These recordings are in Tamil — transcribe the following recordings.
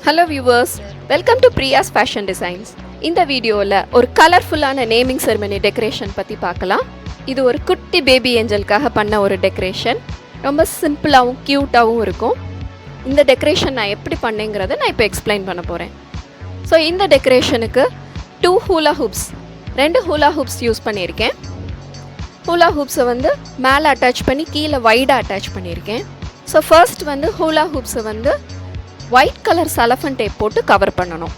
Hello viewers, welcome to Priya's fashion designs. இந்த வீடியோவில் ஒரு கலர்ஃபுல்லான நேமிங் செரிமனி டெக்கரேஷன் பற்றி பார்க்கலாம். இது ஒரு குட்டி பேபி ஏஞ்சலுக்காக பண்ண ஒரு டெக்கரேஷன். ரொம்ப சிம்பிளாகவும் க்யூட்டாகவும் இருக்கும். இந்த டெக்கரேஷன் நான் எப்படி பண்ணேங்கிறத நான் இப்போ எக்ஸ்பிளைன் பண்ண போகிறேன். ஸோ இந்த டெக்கரேஷனுக்கு 2 hula hoops, 2 hula hoops use பண்ணியிருக்கேன். ஹூலா ஹூப்ஸை மேலே அட்டாச் பண்ணி கீழே வைடாக அட்டாச் பண்ணியிருக்கேன். ஸோ ஃபர்ஸ்ட் ஹூலா ஹூப்ஸை ஒயிட் கலர் சலஃபன் டேப் போட்டு கவர் பண்ணணும்.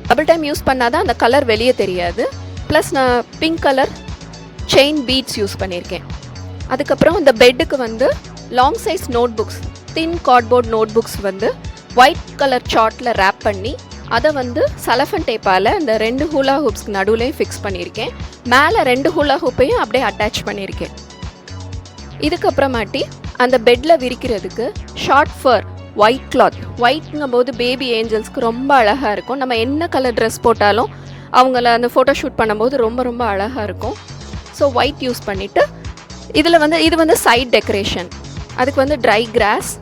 டபுள் டைம் யூஸ் பண்ணாதான் அந்த கலர் வெளியே தெரியாது. ப்ளஸ் நான் pink colour chain beads use பண்ணியிருக்கேன். அதுக்கப்புறம் இந்த பெட்டுக்கு long size note books, thin cardboard note books white colour சார்ட்டில் ரேப் பண்ணி அதை சலஃபன் டேப்பால் இந்த 2 ஹூலா ஹூப்ஸ்க்கு நடுவுலையும் ஃபிக்ஸ் பண்ணியிருக்கேன். மேலே 2 ஹூலா ஹூப்பையும் அப்படியே அட்டாச் பண்ணியிருக்கேன். இதுக்கப்புறமாட்டி அந்த பெட்டில் விரிக்கிறதுக்கு ஷார்ட் ஃபர் ஒயிட் கிளாத், ஒயிட்ங்கும் போது பேபி ஏஞ்சல்ஸ்க்கு ரொம்ப அழகாக இருக்கும். நம்ம என்ன கலர் ட்ரெஸ் போட்டாலும் அவங்கள அந்த ஃபோட்டோ ஷூட் பண்ணும்போது ரொம்ப ரொம்ப அழகாக இருக்கும். ஸோ ஒயிட் யூஸ் பண்ணிவிட்டு இதில் இது சைட் டெக்கரேஷன். அதுக்கு ட்ரை கிராஸ்,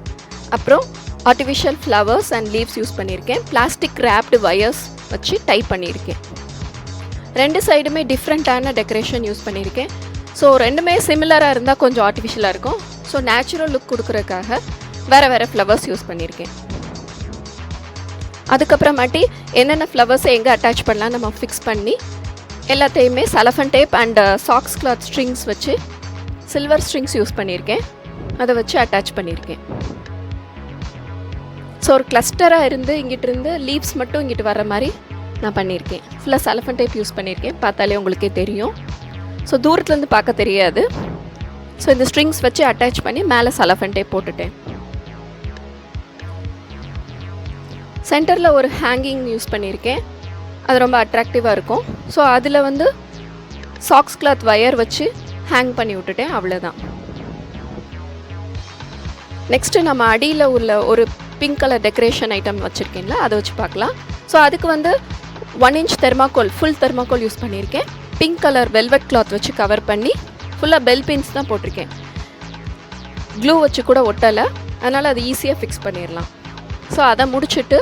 அப்புறம் artificial flowers and leaves use பண்ணியிருக்கேன். பிளாஸ்டிக் ரேப்டு வயர்ஸ் வச்சு டைப் பண்ணியிருக்கேன். 2 சைடுமே டிஃப்ரெண்ட்டான டெக்கரேஷன் யூஸ் பண்ணியிருக்கேன். ஸோ ரெண்டுமே சிமிலராக இருந்தால் கொஞ்சம் ஆர்டிஃபிஷியலாக இருக்கும். ஸோ நேச்சுரல் லுக் கொடுக்குறதுக்காக வேறு வேறு ஃப்ளவர்ஸ் யூஸ் பண்ணியிருக்கேன். அதுக்கப்புறமாட்டி என்னென்ன ஃப்ளவர்ஸை எங்கே அட்டாச் பண்ணலாம் நம்ம ஃபிக்ஸ் பண்ணி எல்லாத்தையுமே cellophane tape and socks cloth strings வச்சு, சில்வர் ஸ்ட்ரிங்ஸ் யூஸ் பண்ணியிருக்கேன், அதை வச்சு அட்டாச் பண்ணியிருக்கேன். ஸோ ஒரு கிளஸ்டராக இங்கிட்டிருந்து லீவ்ஸ் மட்டும் இங்கிட்டு வர மாதிரி நான் பண்ணியிருக்கேன். ஃபுல்லாக சலஃபன் டேப் யூஸ் பண்ணியிருக்கேன். பார்த்தாலே உங்களுக்கே தெரியும். ஸோ தூரத்துலேருந்து பார்க்க தெரியாது. ஸோ இந்த ஸ்ட்ரிங்ஸ் வச்சு அட்டாச் பண்ணி மேலே சலஃபன் டேப் போட்டுட்டேன். சென்டரில் ஒரு ஹேங்கிங் யூஸ் பண்ணியிருக்கேன். அது ரொம்ப அட்ராக்டிவாக இருக்கும். ஸோ அதில் சாக்ஸ் கிளாத் வயர் வச்சு ஹேங் பண்ணி விட்டுட்டேன். அவ்வளோதான். நெக்ஸ்ட்டு நம்ம அடியில் உள்ள ஒரு பிங்க் கலர் டெக்கரேஷன் ஐட்டம் வச்சுருக்கேன்ல, அதை வச்சு பார்க்கலாம். ஸோ அதுக்கு 1 inch thermocol, full thermocol use பண்ணியிருக்கேன். பிங்க் கலர் வெல்வெட் கிளாத் வச்சு கவர் பண்ணி ஃபுல்லாக பெல் பின்ஸ் தான் போட்டிருக்கேன். க்ளூ வச்சு கூட ஒட்டலை, அதனால் அது ஈஸியாக ஃபிக்ஸ் பண்ணிடலாம். ஸோ அதை முடிச்சுட்டு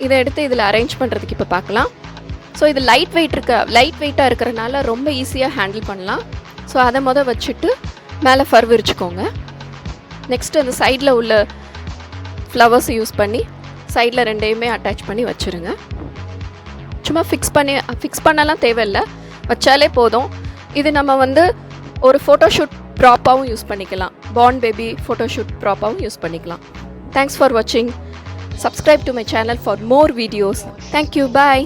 இதை எடுத்து இதில் அரேஞ்ச் பண்ணுறதுக்கு இப்போ பார்க்கலாம். ஸோ இது லைட் வெயிட்டாக இருக்கிறனால ரொம்ப ஈஸியாக ஹேண்டில் பண்ணலாம். ஸோ அதை வச்சுட்டு மேலே ஃபர் விரிச்சுக்கோங்க. நெக்ஸ்ட்டு அந்த சைடில் உள்ள ஃப்ளவர்ஸை யூஸ் பண்ணி சைடில் 2யுமே அட்டாச் பண்ணி வச்சுருங்க. சும்மா ஃபிக்ஸ் பண்ணலாம் தேவையில்லை, வச்சாலே போதும். இது நம்ம ஒரு ஃபோட்டோஷூட் ப்ராப்பாகவும் யூஸ் பண்ணிக்கலாம். பார்ன் பேபி ஃபோட்டோஷூட் ப்ராப்பாகவும் யூஸ் பண்ணிக்கலாம். தேங்க்ஸ் ஃபார் வாட்சிங். Subscribe to my channel for more videos. Thank you. Bye.